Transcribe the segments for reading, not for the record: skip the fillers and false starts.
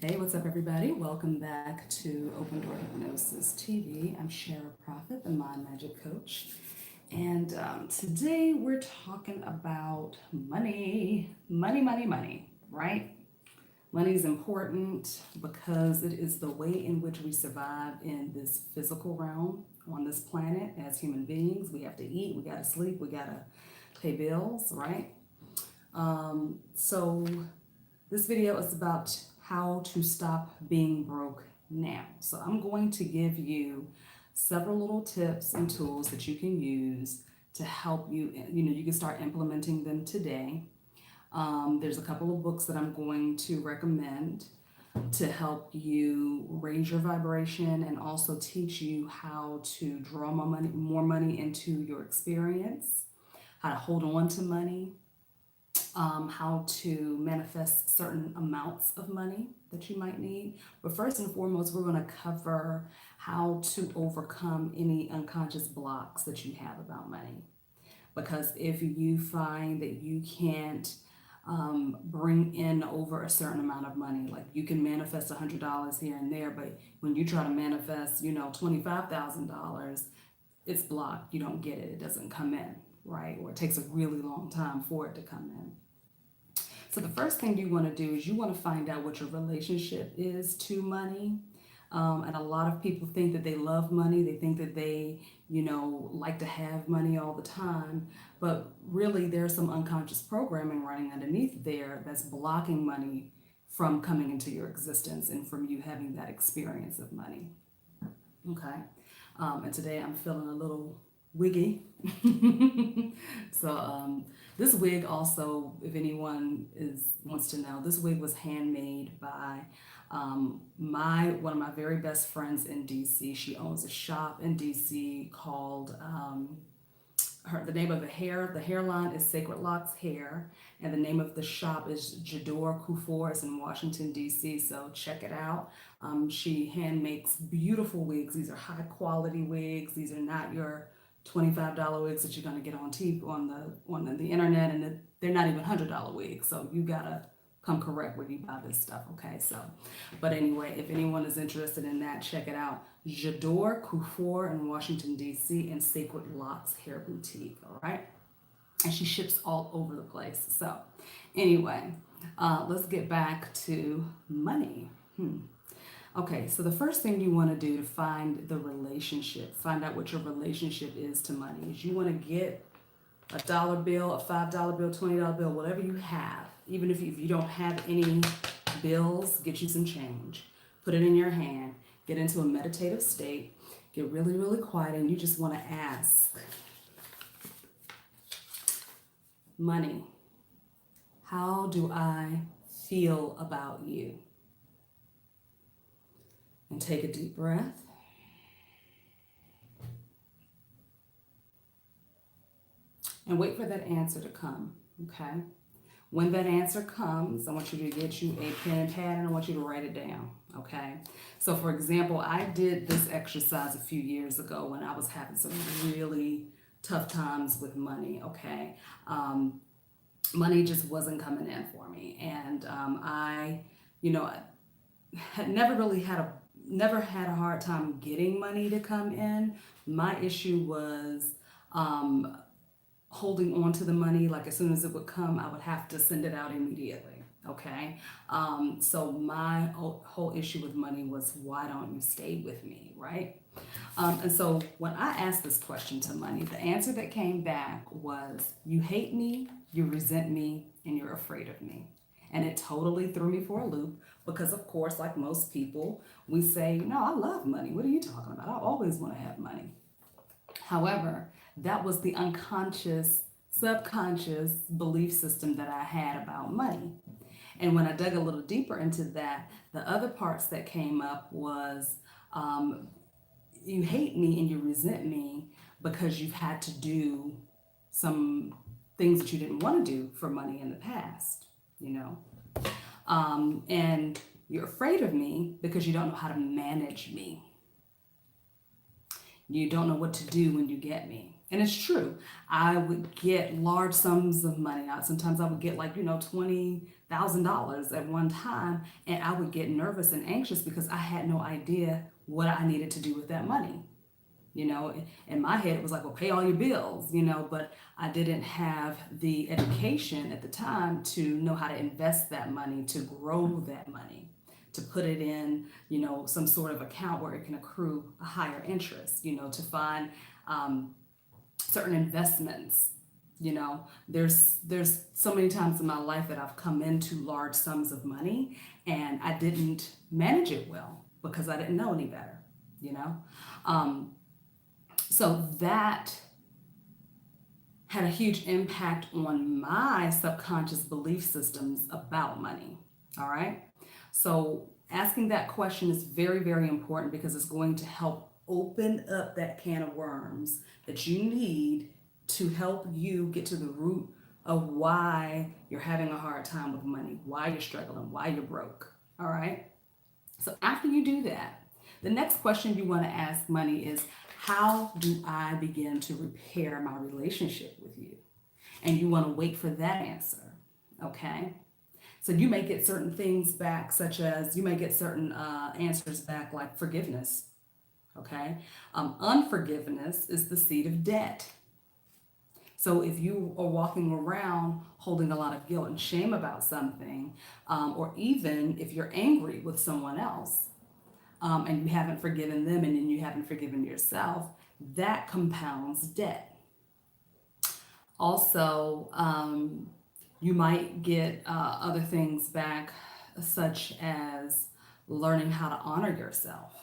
Hey, what's up, everybody? Welcome back to Open Door Hypnosis TV. I'm Shara Prophet, the Mind Magic Coach. And today we're talking about money. Money, right? Money is important because it is the way in which we survive in this physical realm on this planet as human beings. We have to eat, we got to sleep, we got to pay bills, right? So this video is about how to stop being broke now. So I'm going to give you several little tips and tools that you can use to help you. You can start implementing them today. There's a couple of books that I'm going to recommend to help you raise your vibration and also teach you how to draw more money into your experience, how to hold on to money, how to manifest certain amounts of money that you might need. But first and foremost, we're going to cover how to overcome any unconscious blocks that you have about money. Because if you find that you can't bring in over a certain amount of money, like you can manifest $100 here and there, but when you try to manifest, $25,000, it's blocked. You don't get it. It doesn't come in, right? Or it takes a really long time for it to come in. So the first thing you want to do is you want to find out what your relationship is to money. And a lot of people think that they love money. They think that they, like to have money all the time. But really, there's some unconscious programming running underneath there that's blocking money from coming into your existence and from you having that experience of money. Okay. And today I'm feeling a little wiggy. So this wig also, if anyone wants to know, this wig was handmade by one of my very best friends in DC. She owns a shop in DC called the name of the hairline is Sacred Locks Hair, and the name of the shop is Jador Kufor. It's in Washington D.C. So check it out. She hand makes beautiful wigs. These are high quality wigs. These are not your $25 wigs that you're gonna get on TV on the internet, and they're not even $100 wigs. So you gotta come correct when you buy this stuff, okay? So, but anyway, if anyone is interested in that, check it out. Jador Kufor in Washington, D.C. and Sacred Locks Hair Boutique, all right? And she ships all over the place. So anyway, let's get back to money. Okay, so the first thing you want to do to find find out what your relationship is to money, is you want to get a dollar bill, a $5 bill, $20 bill, whatever you have. Even if you don't have any bills, get you some change. Put it in your hand. Get into a meditative state. Get really, really quiet, and you just want to ask, money, how do I feel about you? And take a deep breath. And wait for that answer to come, okay? When that answer comes, I want you to get you a pen and pad, and I want you to write it down, okay? So for example, I did this exercise a few years ago when I was having some really tough times with money, okay? Money just wasn't coming in for me. And I had never had a hard time getting money to come in. My issue was holding on to the money. Like as soon as it would come, I would have to send it out immediately. Okay. So my whole issue with money was, why don't you stay with me? Right. And so when I asked this question to money, the answer that came back was, you hate me, you resent me, and you're afraid of me. And it totally threw me for a loop because, of course, like most people, we say, no, I love money. What are you talking about? I always want to have money. However, that was the unconscious, subconscious belief system that I had about money. And when I dug a little deeper into that, the other parts that came up was, you hate me and you resent me because you've had to do some things that you didn't want to do for money in the past, and you're afraid of me because you don't know how to manage me. You don't know what to do when you get me. And it's true. I would get large sums of money out. Sometimes I would get like, $20,000 at one time, and I would get nervous and anxious because I had no idea what I needed to do with that money. In my head, it was like, well, pay all your bills, but I didn't have the education at the time to know how to invest that money, to grow that money, to put it in, some sort of account where it can accrue a higher interest, to find certain investments. There's so many times in my life that I've come into large sums of money and I didn't manage it well because I didn't know any better, you know? Um, so that had a huge impact on my subconscious belief systems about money. All right. So asking that question is very, very important because it's going to help open up that can of worms that you need to help you get to the root of why you're having a hard time with money, why you're struggling, why you're broke. All right. So after you do that, the next question you want to ask money is, how do I begin to repair my relationship with you? And you want to wait for that answer. Okay. So you may get certain things back, such as you may get certain answers back like forgiveness. Okay. Unforgiveness is the seed of debt. So if you are walking around holding a lot of guilt and shame about something, or even if you're angry with someone else, and you haven't forgiven them and then you haven't forgiven yourself, that compounds debt. Also, you might get other things back, such as learning how to honor yourself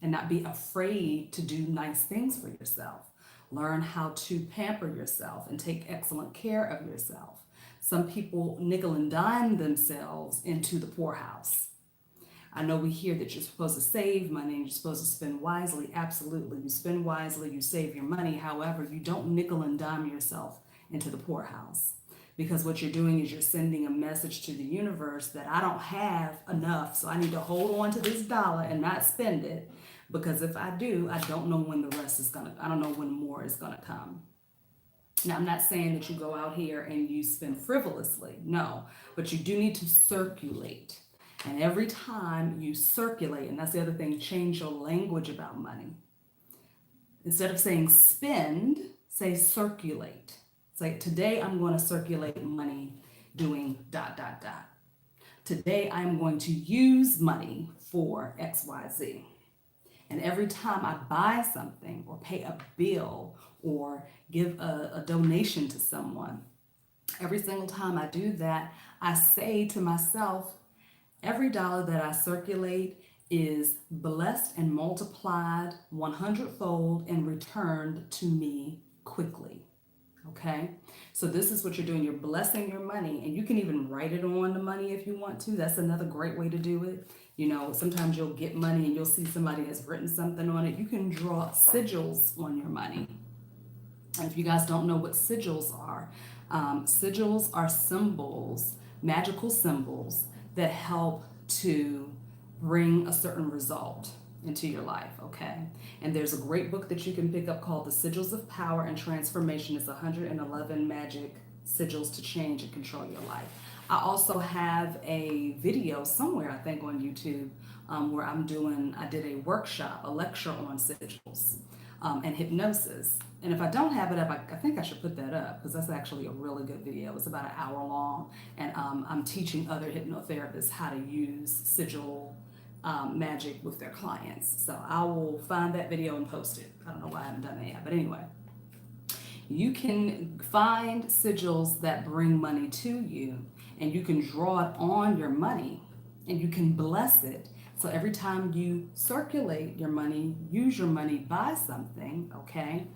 and not be afraid to do nice things for yourself. Learn how to pamper yourself and take excellent care of yourself. Some people nickel and dime themselves into the poorhouse. I know we hear that you're supposed to save money and you're supposed to spend wisely. Absolutely. You spend wisely, you save your money. However, you don't nickel and dime yourself into the poorhouse. Because what you're doing is you're sending a message to the universe that I don't have enough, so I need to hold on to this dollar and not spend it. Because if I do, I don't know when the rest is I don't know when more is gonna come. Now, I'm not saying that you go out here and you spend frivolously, no, but you do need to circulate. And every time you circulate, and that's the other thing, change your language about money. Instead of saying spend, say circulate. Say, today I'm going to circulate money doing dot, dot, dot. Today I'm going to use money for XYZ. And every time I buy something or pay a bill or give a donation to someone, every single time I do that, I say to myself, every dollar that I circulate is blessed and multiplied 100-fold and returned to me quickly. Okay, so this is what you're doing. You're blessing your money, and you can even write it on the money if you want to. That's another great way to do it. Sometimes you'll get money and you'll see somebody has written something on it. You can draw sigils on your money. And if you guys don't know what sigils are symbols, magical symbols that help to bring a certain result into your life, okay? And there's a great book that you can pick up called The Sigils of Power and Transformation. It's 111 magic sigils to change and control your life. I also have a video somewhere, I think on YouTube, where I did a workshop, a lecture on sigils and hypnosis. And if I don't have it up, I think I should put that up because that's actually a really good video. It's about an hour long, and I'm teaching other hypnotherapists how to use sigil magic with their clients. So I will find that video and post it. I don't know why I haven't done that yet, but anyway. You can find sigils that bring money to you, and you can draw it on your money, and you can bless it. So every time you circulate your money, use your money, buy something, okay,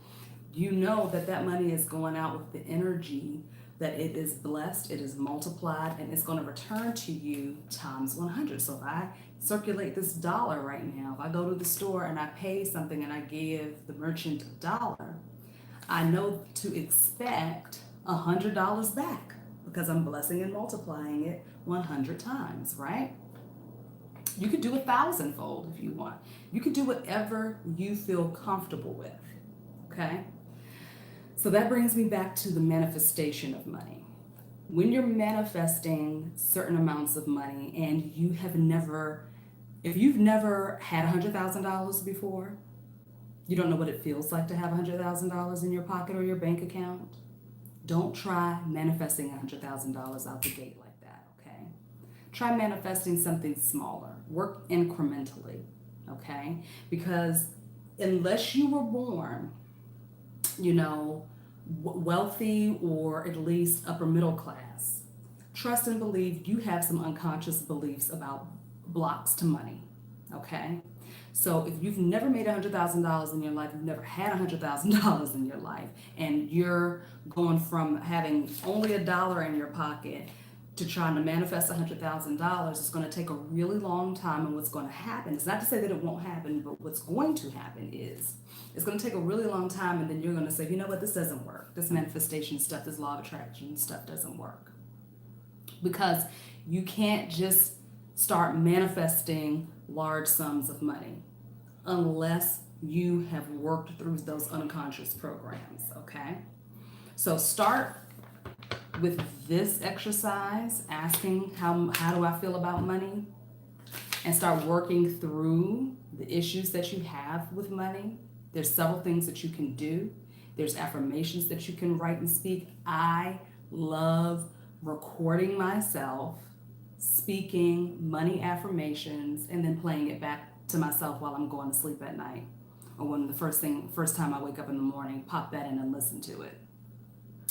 you know that that money is going out with the energy that it is blessed, it is multiplied, and it's going to return to you times 100. So if I circulate this dollar right now, if I go to the store and I pay something and I give the merchant a dollar, I know to expect $100 back because I'm blessing and multiplying it 100 times, right? You could do 1,000-fold if you want. You could do whatever you feel comfortable with, okay? So that brings me back to the manifestation of money. When you're manifesting certain amounts of money and if you've never had $100,000 before, you don't know what it feels like to have $100,000 in your pocket or your bank account. Don't try manifesting $100,000 out the gate like that, okay? Try manifesting something smaller. Work incrementally, okay? Because unless you were born, wealthy or at least upper middle class, trust and believe you have some unconscious beliefs about blocks to money, okay? So if you've never made $100,000 in your life, you've never had $100,000 in your life, and you're going from having only $1 in your pocket to trying to manifest $100,000, it's going to take a really long time. And what's going to happen, it's not to say that it won't happen, but what's going to happen is it's going to take a really long time, and then you're going to say, you know what, this doesn't work. This manifestation stuff, this law of attraction stuff doesn't work. Because you can't just start manifesting large sums of money unless you have worked through those unconscious programs, okay? So start with this exercise, asking how do I feel about money, and start working through the issues that you have with money. There's several things that you can do. There's affirmations that you can write and speak. I love recording myself speaking money affirmations and then playing it back to myself while I'm going to sleep at night, or when the first time I wake up in the morning, pop that in and listen to it.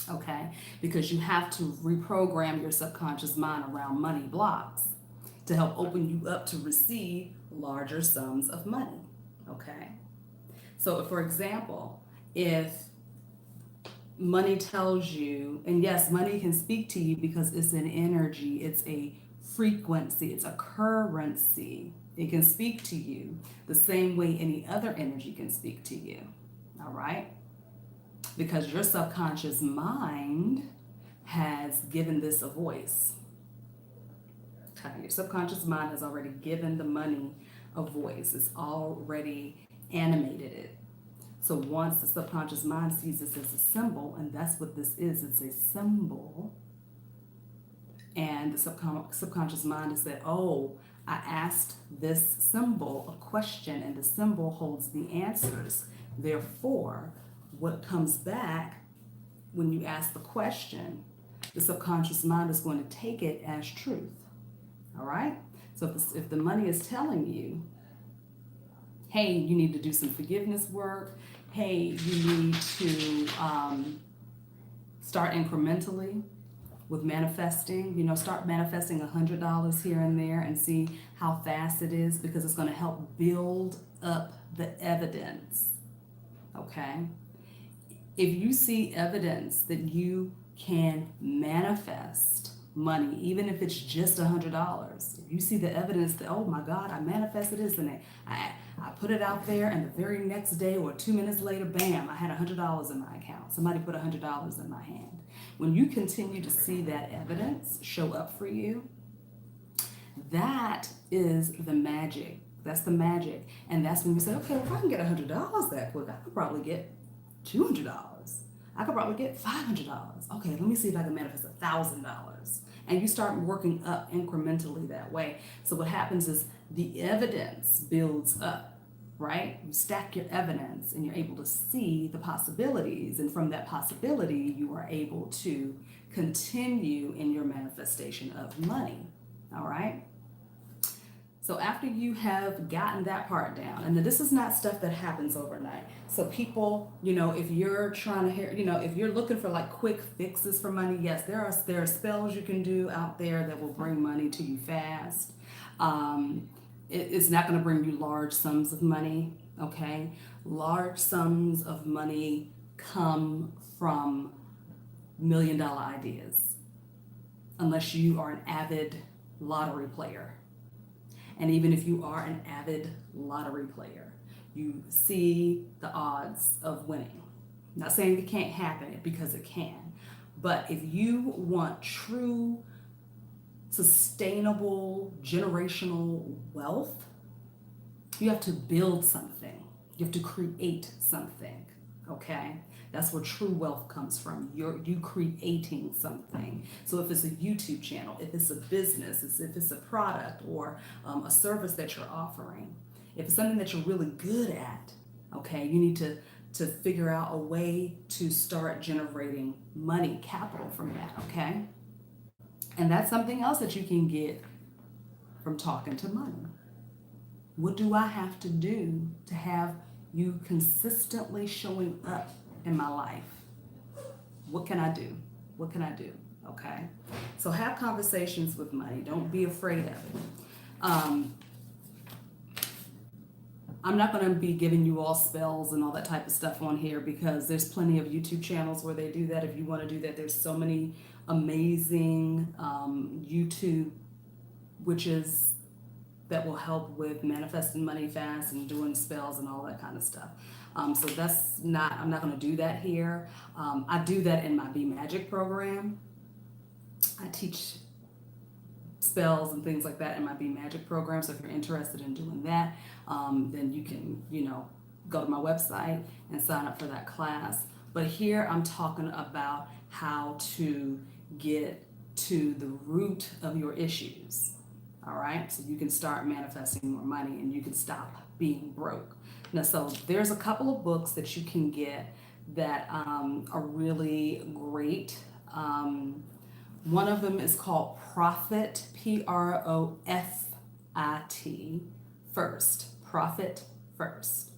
Okay? Because you have to reprogram your subconscious mind around money blocks to help open you up to receive larger sums of money. Okay? So, for example, if money tells you, and yes, money can speak to you because it's an energy, it's a frequency, it's a currency. It can speak to you the same way any other energy can speak to you. All right? Because your subconscious mind has given this a voice. Okay? Your subconscious mind has already given the money a voice. It's already animated it. So once the subconscious mind sees this as a symbol, and that's what this is, it's a symbol, and the subconscious mind has said, oh, I asked this symbol a question, and the symbol holds the answers. Therefore, what comes back when you ask the question, the subconscious mind is going to take it as truth. All right? So if the money is telling you, hey, you need to do some forgiveness work, hey, you need to start incrementally with manifesting, start manifesting $100 here and there and see how fast it is, because it's going to help build up the evidence, okay? If you see evidence that you can manifest money, even if it's just $100, if you see the evidence that, oh my God, I manifested this, and I put it out there, and the very next day or 2 minutes later, bam, I had $100 in my account. Somebody put $100 in my hand. When you continue to see that evidence show up for you, that is the magic. That's the magic. And that's when you say, okay, well, if I can get $100 that quick, I could probably get $200. I could probably get $500. Okay, let me see if I can manifest $1,000. And you start working up incrementally that way. So what happens is the evidence builds up, right? You stack your evidence and you're able to see the possibilities. And from that possibility, you are able to continue in your manifestation of money, all right? So after you have gotten that part down, and this is not stuff that happens overnight. So people, if you're trying to hear, if you're looking for like quick fixes for money, yes, there are spells you can do out there that will bring money to you fast. It's not going to bring you large sums of money, okay? Large sums of money come from $1 million ideas, unless you are an avid lottery player. And even if you are an avid lottery player, you see the odds of winning. I'm not saying it can't happen, because it can. But if you want true, sustainable, generational wealth, you have to build something. You have to create something, okay? That's where true wealth comes from. You creating something. So if it's a YouTube channel, if it's a business, if it's a product or a service that you're offering, if it's something that you're really good at, okay, you need to figure out a way to start generating money, capital from that, okay? And that's something else that you can get from talking to money. What do I have to do to have you consistently showing up in my life? What can I do? What can I do? Okay. So have conversations with money. Don't be afraid of it. I'm not going to be giving you all spells and all that type of stuff on here because there's plenty of YouTube channels where they do that. If you want to do that, there's so many amazing YouTube witches that will help with manifesting money fast and doing spells and all that kind of stuff. So I'm not going to do that here. I do that in my Be Magic program. I teach spells and things like that in my Be Magic program. So if you're interested in doing that, then you can, go to my website and sign up for that class. But here I'm talking about how to get to the root of your issues. All right, so you can start manifesting more money and you can stop being broke. Now, so there's a couple of books that you can get that are really great. One of them is called Profit, Profit First, Profit First.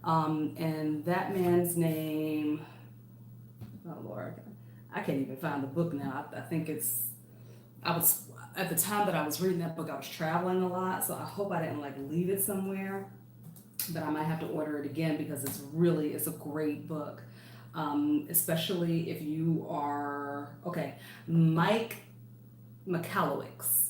And that man's name, oh Lord, I can't even find the book now. I think at the time that I was reading that book, I was traveling a lot, so I hope I didn't leave it somewhere, but I might have to order it again because it's a great book. Especially if you are, Mike Michalowicz,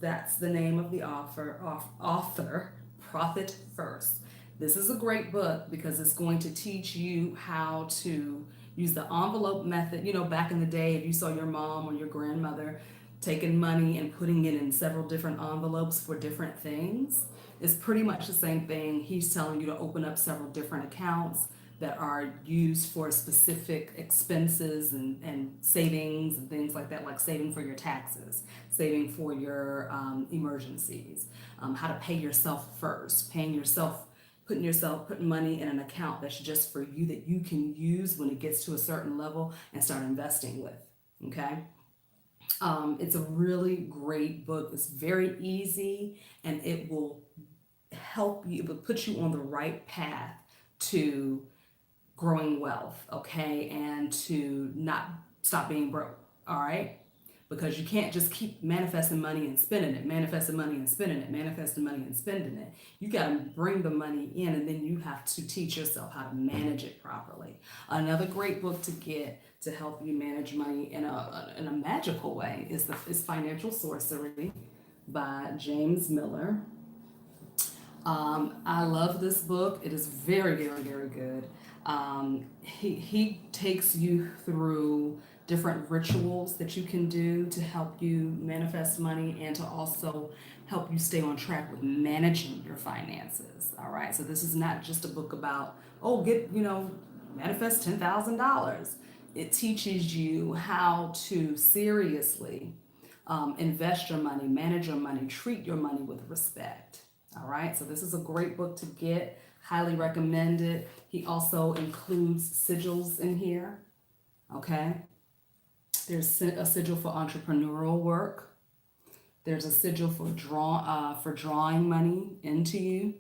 that's the name of the author, Profit First. This is a great book because it's going to teach you how to use the envelope method. Back in the day, if you saw your mom or your grandmother taking money and putting it in several different envelopes for different things, it's pretty much the same thing. He's telling you to open up several different accounts that are used for specific expenses and savings and things like that, like saving for your taxes, saving for your emergencies, how to pay yourself first, putting money in an account that's just for you that you can use when it gets to a certain level and start investing with, okay? It's a really great book. It's very easy and it will help you, it will put you on the right path to growing wealth, okay, and to not stop being broke, all right? Because you can't just keep manifesting money and spending it, manifesting money and spending it, manifesting money and spending it. You got to bring the money in, and then you have to teach yourself how to manage it properly. Another great book to get to help you manage money in a magical way is Financial Sorcery by James Miller. I love this book. It is very, very, very good. He takes you through different rituals that you can do to help you manifest money and to also help you stay on track with managing your finances. All right. So this is not just a book about, manifest $10,000. It teaches you how to seriously invest your money, manage your money, treat your money with respect. All right, so this is a great book to get. Highly recommend it. He also includes sigils in here. Okay, there's a sigil for entrepreneurial work. There's a sigil for drawing money into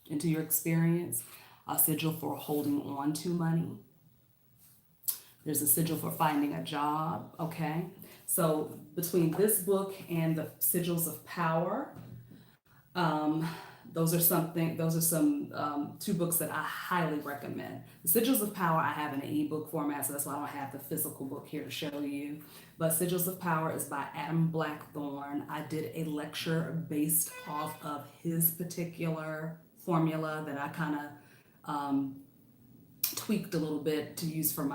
your experience. A sigil for holding on to money. There's a sigil for finding a job. Okay, so between this book and the Sigils of Power. Those are some two books that I highly recommend. The Sigils of Power I have in an ebook format, so that's why I don't have the physical book here to show you. But Sigils of Power is by Adam Blackthorne. I did a lecture based off of his particular formula that I kind of tweaked a little bit to use with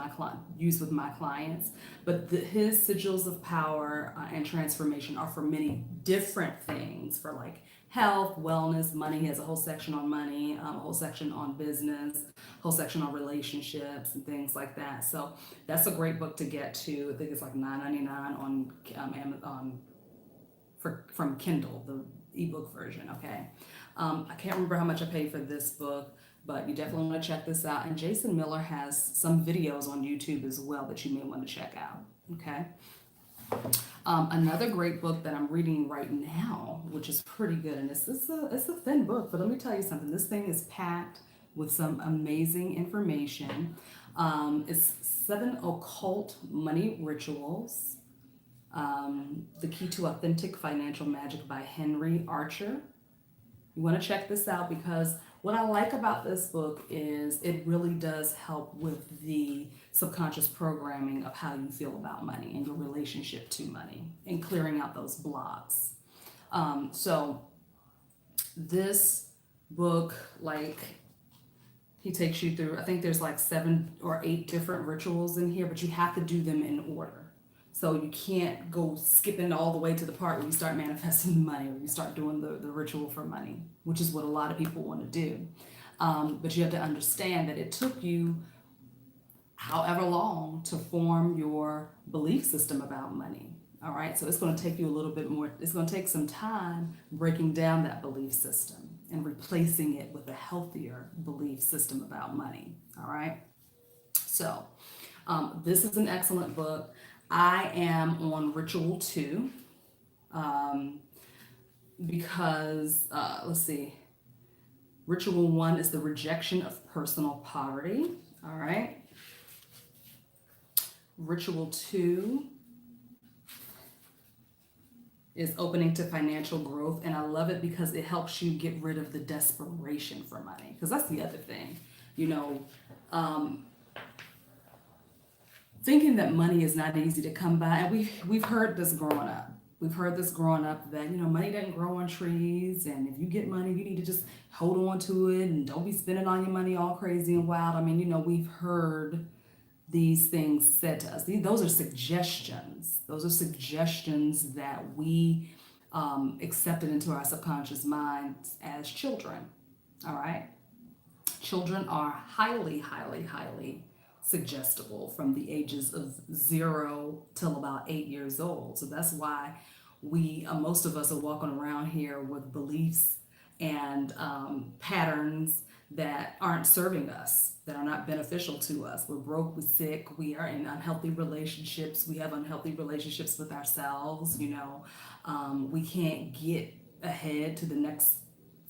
my clients. But his sigils of power and transformation are for many different things, for like health, wellness, money. He has a whole section on money, a whole section on business, a whole section on relationships and things like that. So that's a great book to get to. I think it's like $9.99 on Amazon from Kindle, the ebook version. Okay, I can't remember how much I paid for this book, but you definitely want to check this out. And Jason Miller has some videos on YouTube as well that you may want to check out. Okay. Another great book that I'm reading right now, which is pretty good, and it's a thin book, but let me tell you something. This thing is packed with some amazing information. It's 7 Occult Money Rituals. The Key to Authentic Financial Magic by Henry Archer. You want to check this out because what I like about this book is it really does help with the subconscious programming of how you feel about money and your relationship to money and clearing out those blocks. So this book, like, he takes you through, I think there's like 7 or 8 different rituals in here, but you have to do them in order. So you can't go skipping all the way to the part where you start manifesting money or you start doing the ritual for money, which is what a lot of people want to do. But you have to understand that it took you however long to form your belief system about money. All right, so it's going to take you a little bit more, it's going to take some time breaking down that belief system and replacing it with a healthier belief system about money. All right, so this is an excellent book. I am on Ritual 2 because, let's see, Ritual 1 is the rejection of personal poverty. All right. Ritual 2 is opening to financial growth, and I love it because it helps you get rid of the desperation for money, because that's the other thing, you know, thinking that money is not easy to come by. And we've heard this growing up. We've heard this growing up that, you know, money doesn't grow on trees, and if you get money, you need to just hold on to it and don't be spending all your money all crazy and wild. I mean, you know, we've heard these things said to us. Those are suggestions. Those are suggestions that we accepted into our subconscious minds as children. All right. Children are highly, highly, highly suggestible from the ages of 0 till about 8 years old. So that's why most of us are walking around here with beliefs and patterns that aren't serving us, that are not beneficial to us. We're broke, we're sick, we are in unhealthy relationships, we have unhealthy relationships with ourselves, you know, we can't get ahead to the next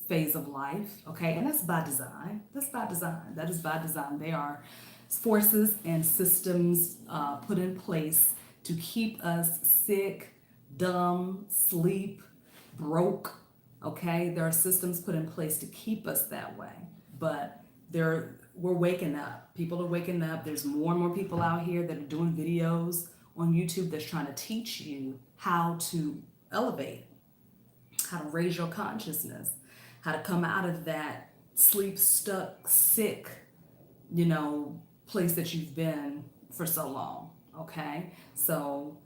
phase of life, okay? And that's by design. That's by design. That is by design. They are forces and systems put in place to keep us sick, dumb, sleep, broke, okay? There are systems put in place to keep us that way, but we're waking up. People are waking up. There's more and more people out here that are doing videos on YouTube that's trying to teach you how to elevate, how to raise your consciousness, how to come out of that sleep, stuck, sick, you know, place that you've been for so long, okay? So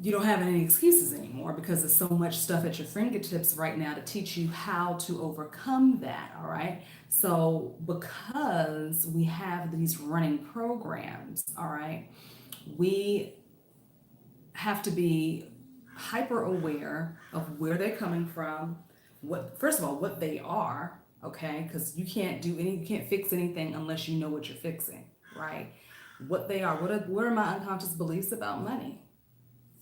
you don't have any excuses anymore because there's so much stuff at your fingertips right now to teach you how to overcome that, all right? So because we have these running programs, all right, we have to be hyper aware of where they're coming from, first of all, what they are, okay? Because you can't fix anything unless you know what you're fixing, right? What they are, what are my unconscious beliefs about money?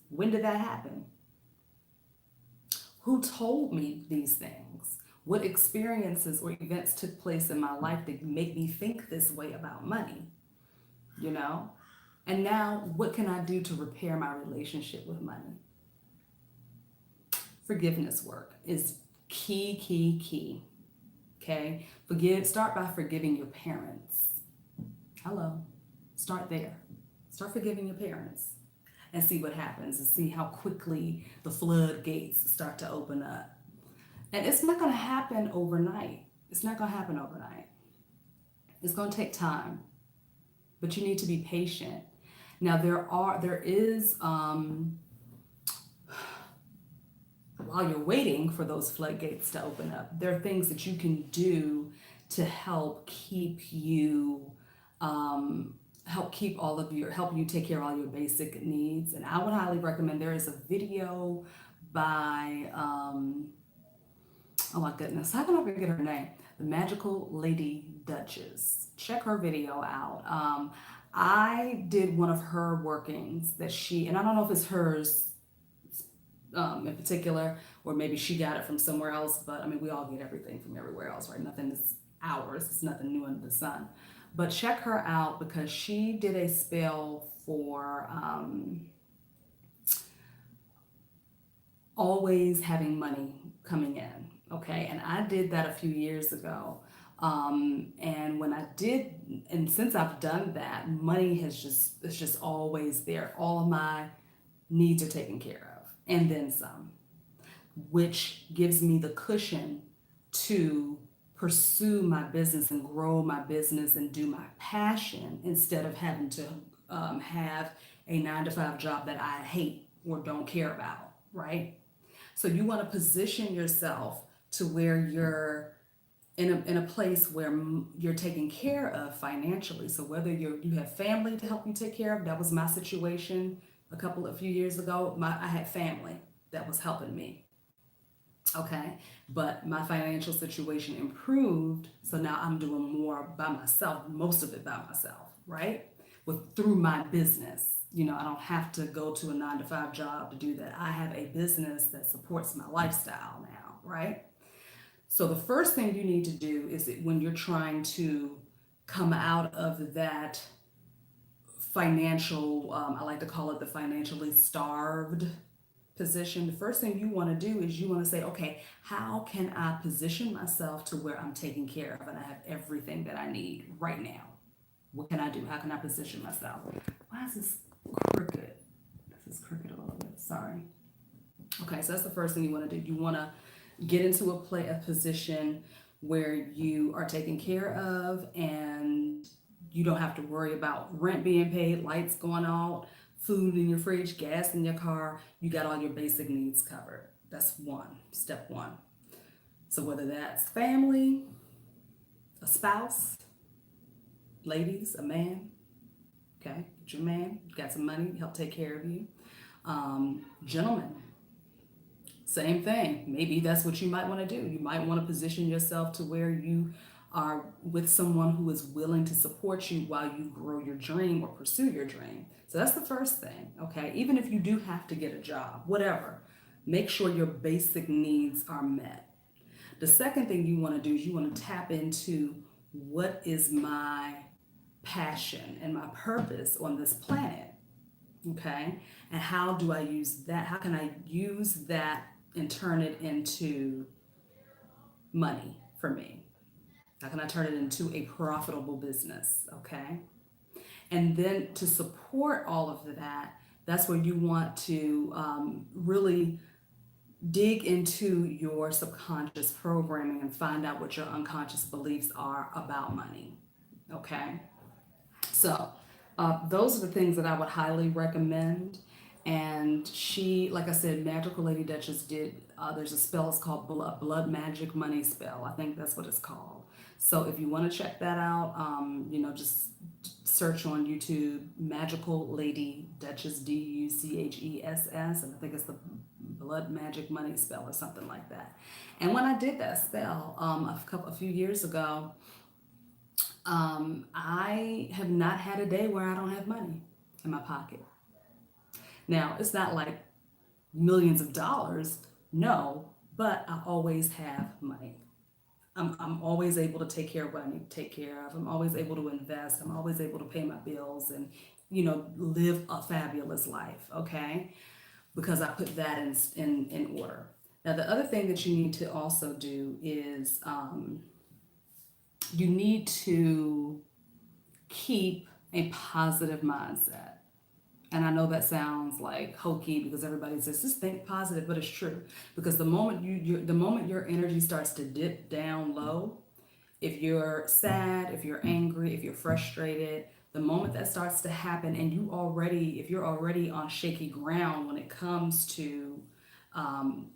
When did that happen? Who told me these things? What experiences or events took place in my life that make me think this way about money? You know? And now, what can I do to repair my relationship with money? Forgiveness work is key. Okay? Start by forgiving your parents. Hello. Start there. Start forgiving your parents and see what happens and see how quickly the floodgates start to open up. And it's not going to happen overnight. It's not going to happen overnight. It's going to take time, but you need to be patient. Now there is while you're waiting for those floodgates to open up, there are things that you can do to help keep all of your help you take care of all your basic needs. And I would highly recommend, there is a video by oh my goodness, how can I forget her name? The Magical Lady Duchess. Check her video out. I did one of her workings that and I don't know if it's hers in particular, or maybe she got it from somewhere else, but I mean, we all get everything from everywhere else, right? Nothing is ours, it's nothing new under the sun. But check her out because she did a spell for always having money coming in, okay? And I did that a few years ago. And when I did, and since I've done that, money it's just always there. All of my needs are taken care of, and then some, which gives me the cushion to pursue my business and grow my business and do my passion instead of having to have a 9 to 5 job that I hate or don't care about, right? So you want to position yourself to where you're in a place where you're taken care of financially. So whether you have family to help you take care of, that was my situation a few years ago. I had family that was helping me. Okay, but my financial situation improved, so now I'm doing more by myself, most of it by myself, right? Through my business. I don't have to go to a 9 to 5 job to do that. I have a business that supports my lifestyle now, right? So the first thing you need to do is that when you're trying to come out of that financial, I like to call it the financially starved position, the first thing you want to do is you want to say, okay, how can I position myself to where I'm taken care of and I have everything that I need right now? What can I do? How can I position myself? Why is this crooked? This is crooked a little bit. Sorry. Okay, so that's the first thing you want to do. You want to get into a position where you are taken care of and you don't have to worry about rent being paid, lights going out, food in your fridge, gas in your car. You got all your basic needs covered. That's step one. So whether that's family, a spouse, ladies, a man, okay, get your man, got some money, help take care of you. Gentlemen, same thing. Maybe that's what you might want to do. You might want to position yourself to where you are with someone who is willing to support you while you grow your dream or pursue your dream. So that's the first thing, okay? Even if you do have to get a job, whatever, make sure your basic needs are met. The second thing you want to do is you want to tap into what is my passion and my purpose on this planet, okay? And how do I use that? How can I use that and turn it into money for me? How can I turn it into a profitable business, okay? And then to support all of that, that's where you want to really dig into your subconscious programming and find out what your unconscious beliefs are about money, okay? So those are the things that I would highly recommend. And she, like I said, Magical Lady Duchess did, there's a spell, it's called Blood Magic Money Spell. I think that's what it's called. So if you want to check that out, just search on YouTube, Magical Lady Duchess, Duchess, and I think it's the Blood Magic Money Spell or something like that. And when I did that spell a few years ago, I have not had a day where I don't have money in my pocket. Now, it's not like millions of dollars, no, but I always have money. I'm always able to take care of what I need to take care of. I'm always able to invest. I'm always able to pay my bills and, live a fabulous life, okay? Because I put that in order. Now, the other thing that you need to also do is you need to keep a positive mindset. And I know that sounds like hokey because everybody says just think positive, but it's true. Because the moment your energy starts to dip down low, If you're sad, if you're angry, if you're frustrated, the moment that starts to happen, and if you're already on shaky ground when it comes to um,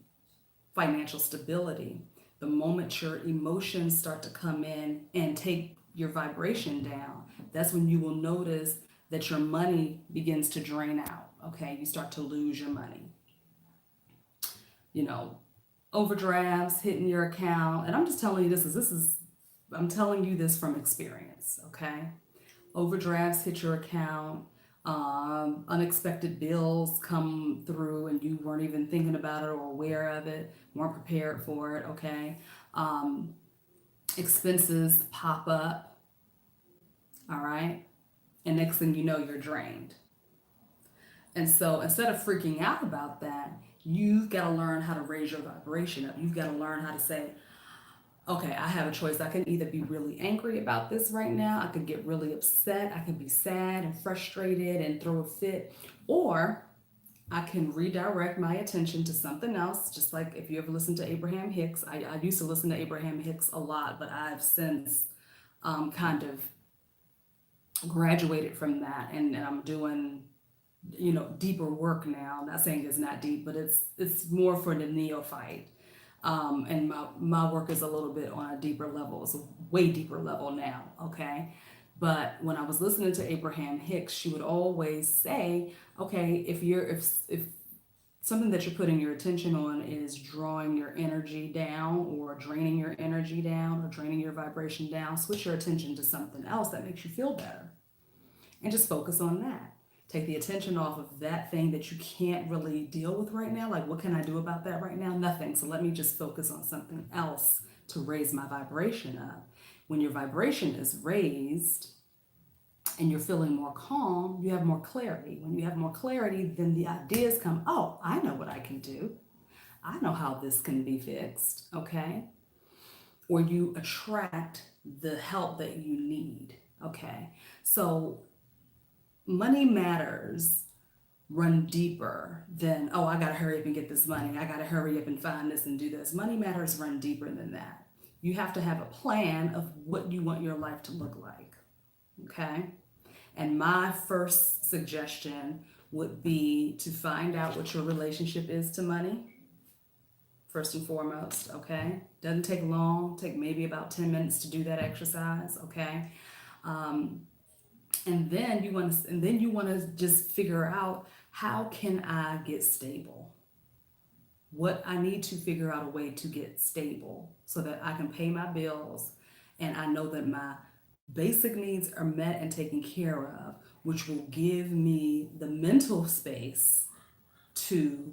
financial stability, the moment your emotions start to come in and take your vibration down, that's when you will notice that your money begins to drain out. Okay, you start to lose your money. You know, overdrafts hitting your account, and I'm just telling you I'm telling you this from experience. Okay, overdrafts hit your account. Unexpected bills come through and you weren't even thinking about it or aware of it, weren't prepared for it. Okay, um, expenses pop up. All right, and next thing you know, you're drained. And so instead of freaking out about that, you've got to learn how to raise your vibration up. You've got to learn how to say, okay, I have a choice. I can either be really angry about this right now, I could get really upset, I can be sad and frustrated and throw a fit, or I can redirect my attention to something else. Just like if you ever listen to Abraham Hicks, I used to listen to Abraham Hicks a lot, but I've since kind of graduated from that, and I'm doing deeper work now. I'm not saying it's not deep, but it's more for the neophyte. And my work is a little bit on a deeper level. It's a way deeper level now, okay? But when I was listening to Abraham Hicks, she would always say, okay, if something that you're putting your attention on is drawing your energy down or draining your energy down or draining your vibration down, switch your attention to something else that makes you feel better and just focus on that. Take the attention off of that thing that you can't really deal with right now. Like, what can I do about that right now? Nothing. So let me just focus on something else to raise my vibration up. When your vibration is raised and you're feeling more calm, you have more clarity. When you have more clarity, then the ideas come, oh, I know what I can do. I know how this can be fixed, okay? Or you attract the help that you need, okay? So money matters run deeper than, oh, I gotta hurry up and get this money. I gotta hurry up and find this and do this. Money matters run deeper than that. You have to have a plan of what you want your life to look like, okay? And my first suggestion would be to find out what your relationship is to money, first and foremost, okay? Doesn't take long, take maybe about 10 minutes to do that exercise, okay? And then you want to just figure out, how can I get stable? What I need to figure out a way to get stable so that I can pay my bills and I know that my basic needs are met and taken care of, which will give me the mental space to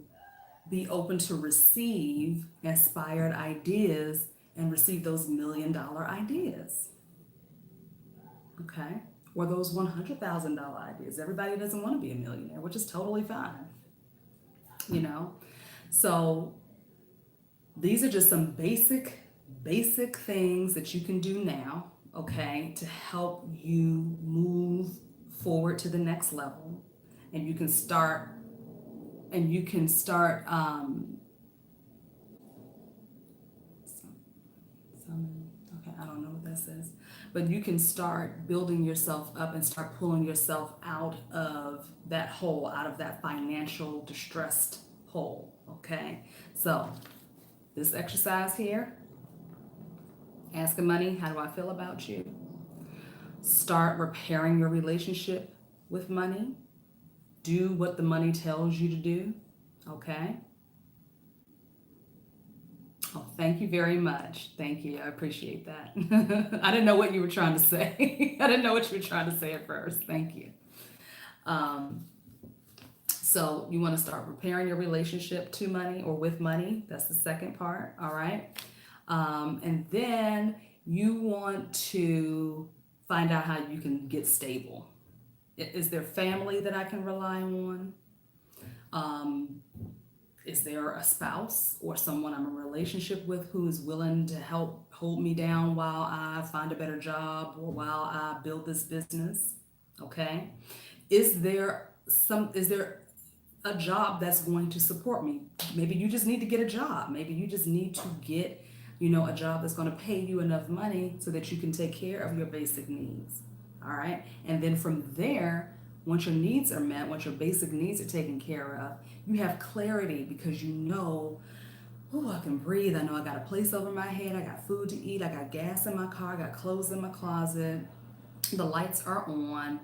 be open to receive inspired ideas and receive those $1,000,000 ideas. Okay? Or those $100,000 ideas. Everybody doesn't want to be a millionaire, which is totally fine. So these are just some basic things that you can do now, okay, to help you move forward to the next level. And you can start okay, I don't know what this is, but you can start building yourself up and start pulling yourself out of that hole, out of that financial distressed hole, okay? So this exercise here, asking money, how do I feel about you? Start repairing your relationship with money. Do what the money tells you to do, okay? Oh, thank you very much. Thank you. I appreciate that. I didn't know what you were trying to say. I didn't know what you were trying to say at first. Thank you. So you want to start repairing your relationship to money or with money. That's the second part. All right. And then you want to find out how you can get stable. Is there family that I can rely on? Is there a spouse or someone I'm in a relationship with who is willing to help hold me down while I find a better job or while I build this business? Okay. Is there a job that's going to support me? Maybe you just need to get a job. Maybe you just need to get a job that's going to pay you enough money so that you can take care of your basic needs. All right. And then from there, once your needs are met, once your basic needs are taken care of, you have clarity because you know, oh, I can breathe. I know I got a place over my head. I got food to eat. I got gas in my car. I got clothes in my closet. The lights are on.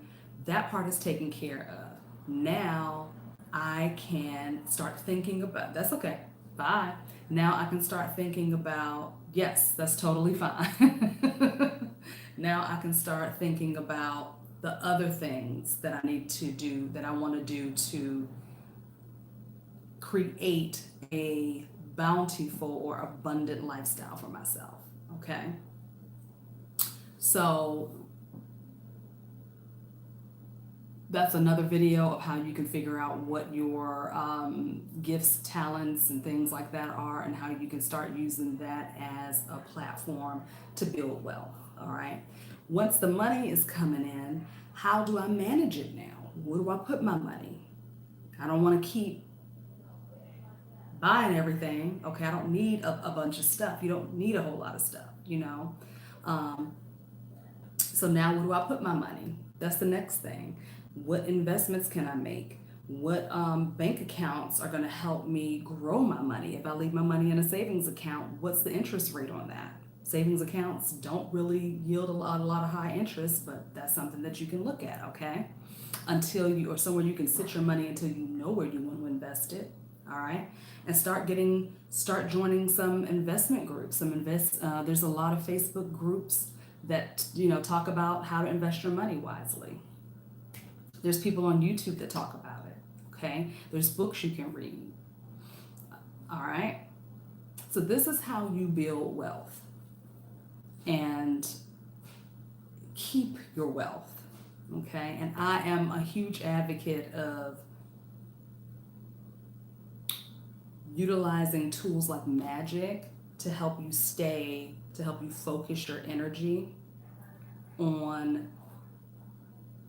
That part is taken care of. Now I can start thinking about, that's okay. Bye. Now I can start thinking about, yes, that's totally fine. Now I can start thinking about the other things that I need to do, that I want to do to create a bountiful or abundant lifestyle for myself. Okay. So that's another video of how you can figure out what your gifts, talents, and things like that are, and how you can start using that as a platform to build wealth. All right. Once the money is coming in, how do I manage it now? Where do I put my money? I don't want to keep buying everything. Okay. I don't need a bunch of stuff. You don't need a whole lot of stuff. So now where do I put my money? That's the next thing. What investments can I make? What bank accounts are going to help me grow my money? If I leave my money in a savings account, what's the interest rate on that? Savings accounts don't really yield a lot of high interest, but that's something that you can look at, okay? Or somewhere you can sit your money until you know where you want to invest it, all right? And start joining some investment groups. There's a lot of Facebook groups that talk about how to invest your money wisely. There's people on YouTube that talk about it. Okay, there's books you can read. All right, so this is how you build wealth and keep your wealth. Okay, and I am a huge advocate of utilizing tools like magic to help you focus your energy on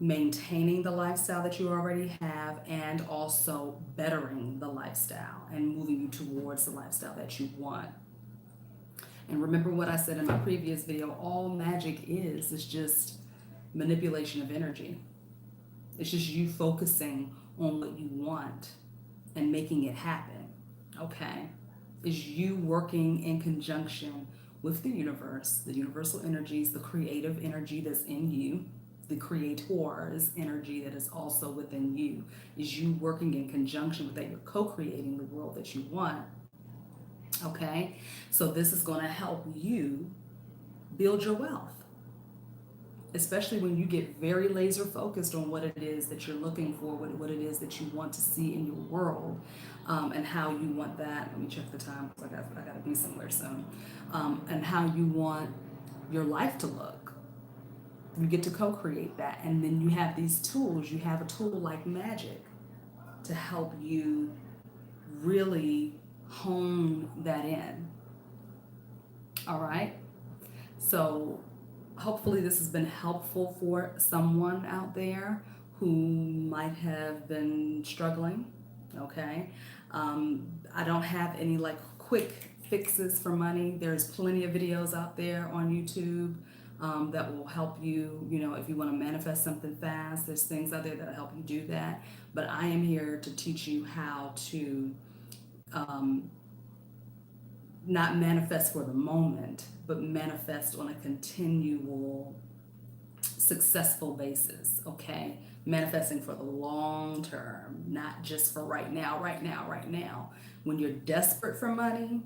maintaining the lifestyle that you already have and also bettering the lifestyle and moving you towards the lifestyle that you want. And remember what I said in my previous video, all magic is just manipulation of energy. It's just you focusing on what you want and making it happen, okay? Is you working in conjunction with the universe, the universal energies, the creative energy that's in you, the creator's energy that is also within you. Is you working in conjunction with that? You're co-creating the world that you want. Okay? So this is going to help you build your wealth, especially when you get very laser focused on what it is that you're looking for, what it is that you want to see in your world, and how you want that. Let me check the time because I got to be somewhere soon. And how you want your life to look. You get to co-create that, and then you have these tools. You have a tool like magic to help you really hone that in. All right? So hopefully this has been helpful for someone out there who might have been struggling, okay? I don't have any quick fixes for money. There's plenty of videos out there on YouTube that will help you, if you want to manifest something fast. There's things out there that help you do that. But I am here to teach you how to not manifest for the moment, but manifest on a continual, successful basis, okay? Manifesting for the long term, not just for right now. When you're desperate for money,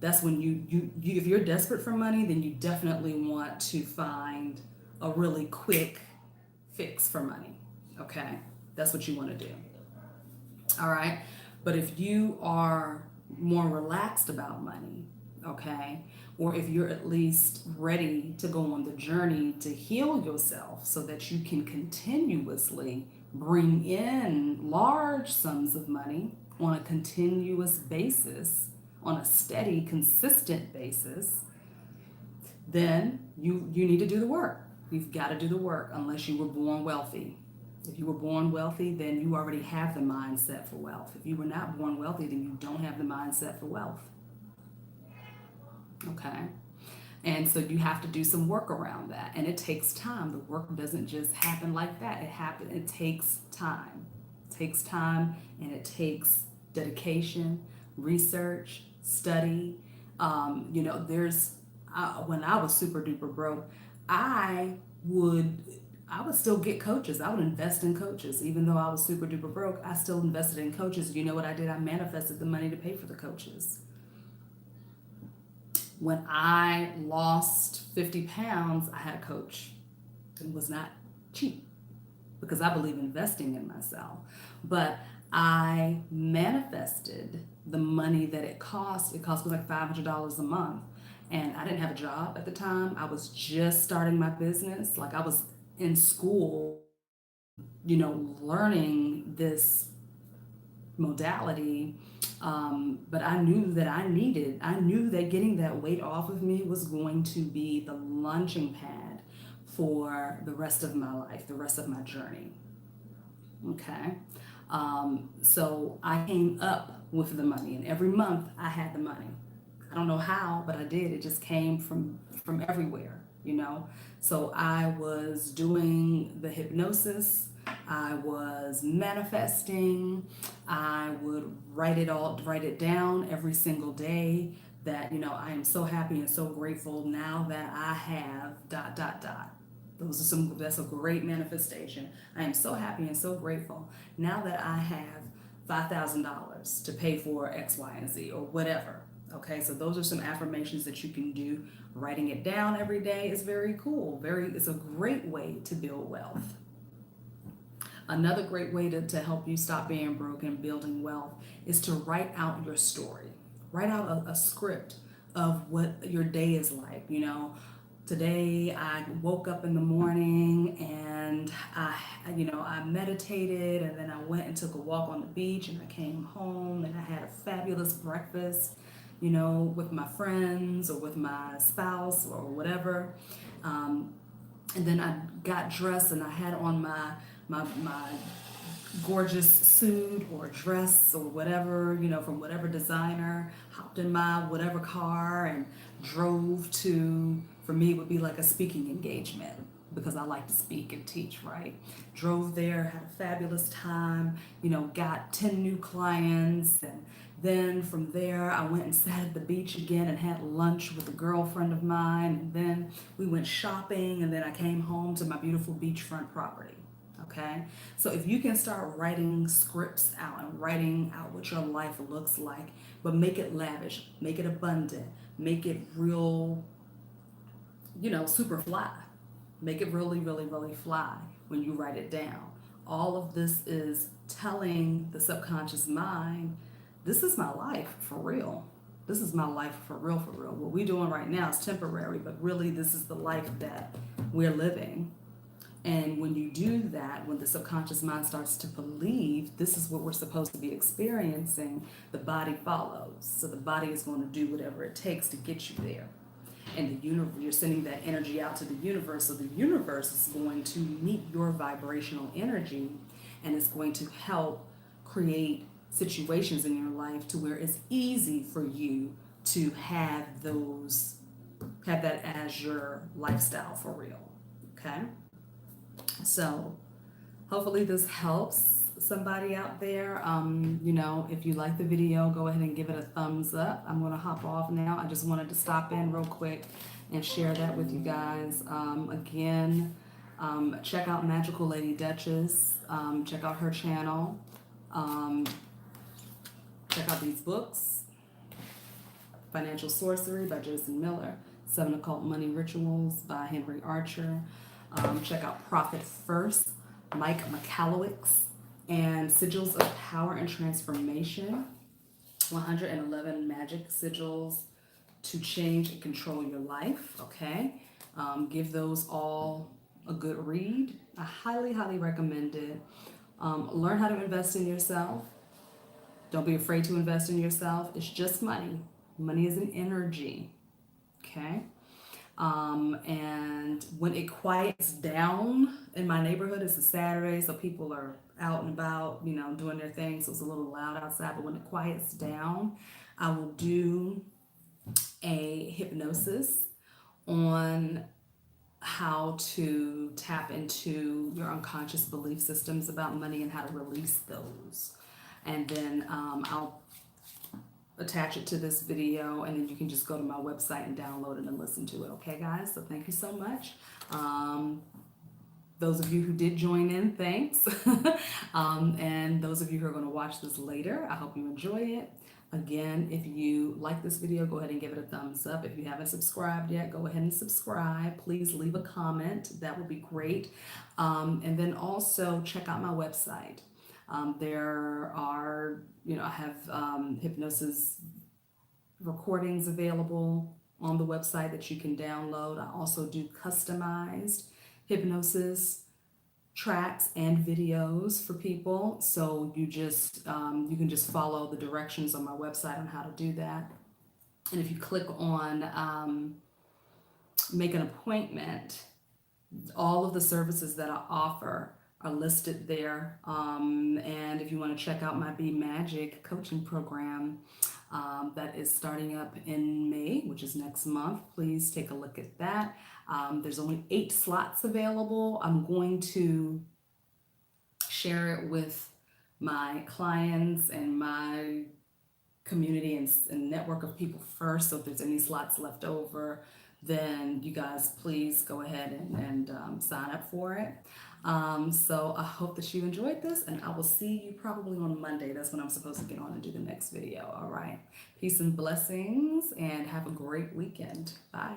that's when you if you're desperate for money, then you definitely want to find a really quick fix for money, okay? That's what you want to do, all right? But if you are more relaxed about money, okay, or if you're at least ready to go on the journey to heal yourself so that you can continuously bring in large sums of money on a continuous basis, on a steady, consistent basis, then you need to do the work. You've got to do the work unless you were born wealthy. If you were born wealthy, then you already have the mindset for wealth. If you were not born wealthy, then you don't have the mindset for wealth. Okay. And so you have to do some work around that. And it takes time. The work doesn't just happen like that. It takes time. It takes time and it takes dedication, research, study. There's when I was super duper broke, I would I would still get coaches. I would invest in coaches. Even though I was super duper broke, I still invested in coaches. You know what I did? I manifested the money to pay for the coaches. When I lost 50 pounds, I had a coach. It was not cheap because I believe investing in myself. But I manifested the money that it cost. It cost me like $500 a month. And I didn't have a job at the time. I was just starting my business. Like I was in school, learning this modality. But I knew that getting that weight off of me was going to be the launching pad for the rest of my life, the rest of my journey. Okay. So I came up with the money, and every month I had the money. I don't know how, but I did. It just came from everywhere. So I was doing the hypnosis. I was manifesting. I would write it down every single day that, I am so happy and so grateful now that I have dot dot dot. That's a great manifestation. I am so happy and so grateful now that I have $5,000 to pay for X, Y, and Z or whatever. Okay, so those are some affirmations that you can do. Writing it down every day is very cool. It's a great way to build wealth. Another great way to help you stop being broke and building wealth is to write out your story. Write out a script of what your day is like. Today I woke up in the morning and I meditated, and then I went and took a walk on the beach, and I came home and I had a fabulous breakfast, with my friends or with my spouse or whatever. And then I got dressed and I had on my gorgeous suit or dress or whatever, from whatever designer, hopped in my whatever car and drove to, for me, it would be like a speaking engagement because I like to speak and teach, right? Drove there, had a fabulous time, got 10 new clients. And then from there, I went and sat at the beach again and had lunch with a girlfriend of mine. And then we went shopping, and then I came home to my beautiful beachfront property. Okay, so if you can start writing scripts out and writing out what your life looks like, but make it lavish, make it abundant, make it real, super fly, make it really, really, really fly when you write it down. All of this is telling the subconscious mind, this is my life for real. This is my life for real, for real. What we're doing right now is temporary, but really, this is the life that we're living. And when you do that, when the subconscious mind starts to believe this is what we're supposed to be experiencing, the body follows. So the body is going to do whatever it takes to get you there. And you're sending that energy out to the universe. So the universe is going to meet your vibrational energy, and it's going to help create situations in your life to where it's easy for you to have that as your lifestyle for real. Okay? So hopefully this helps somebody out there. If you like the video, go ahead and give it a thumbs up. I'm going to hop off now. I just wanted to stop in real quick and share that with you guys. Again, check out Magical Lady Duchess. Check out her channel. Check out these books. Financial Sorcery by Jason Miller. 7 Occult Money Rituals by Henry Archer. Check out Profit First, Mike McCallowicks, and Sigils of Power and Transformation, 111 Magic Sigils to Change and Control Your Life. Okay, give those all a good read. I highly, highly recommend it. Learn how to invest in yourself. Don't be afraid to invest in yourself. It's just money. Money is an energy. Okay. And when it quiets down in my neighborhood, it's a Saturday, so people are out and about, doing their thing, so it's a little loud outside. But when it quiets down, I will do a hypnosis on how to tap into your unconscious belief systems about money and how to release those. And then I'll attach it to this video, and then you can just go to my website and download it and listen to it. Okay, guys? So thank you so much. Those of you who did join in, thanks. And those of you who are going to watch this later, I hope you enjoy it. Again, if you like this video, go ahead and give it a thumbs up. If you haven't subscribed yet, go ahead and subscribe. Please leave a comment. That would be great. And then also check out my website. There are, I have hypnosis recordings available on the website that you can download. I also do customized hypnosis tracks and videos for people. So you can just follow the directions on my website on how to do that. And if you click on make an appointment, all of the services that I offer are listed there. And if you want to check out my Be Magic coaching program that is starting up in May, which is next month, please take a look at that. There's only 8 slots available. I'm going to share it with my clients and my community and network of people first. So if there's any slots left over, then you guys please go ahead and sign up for it. So I hope that you enjoyed this, and I will see you probably on Monday. That's when I'm supposed to get on and do the next video. All right. Peace and blessings, and have a great weekend. Bye.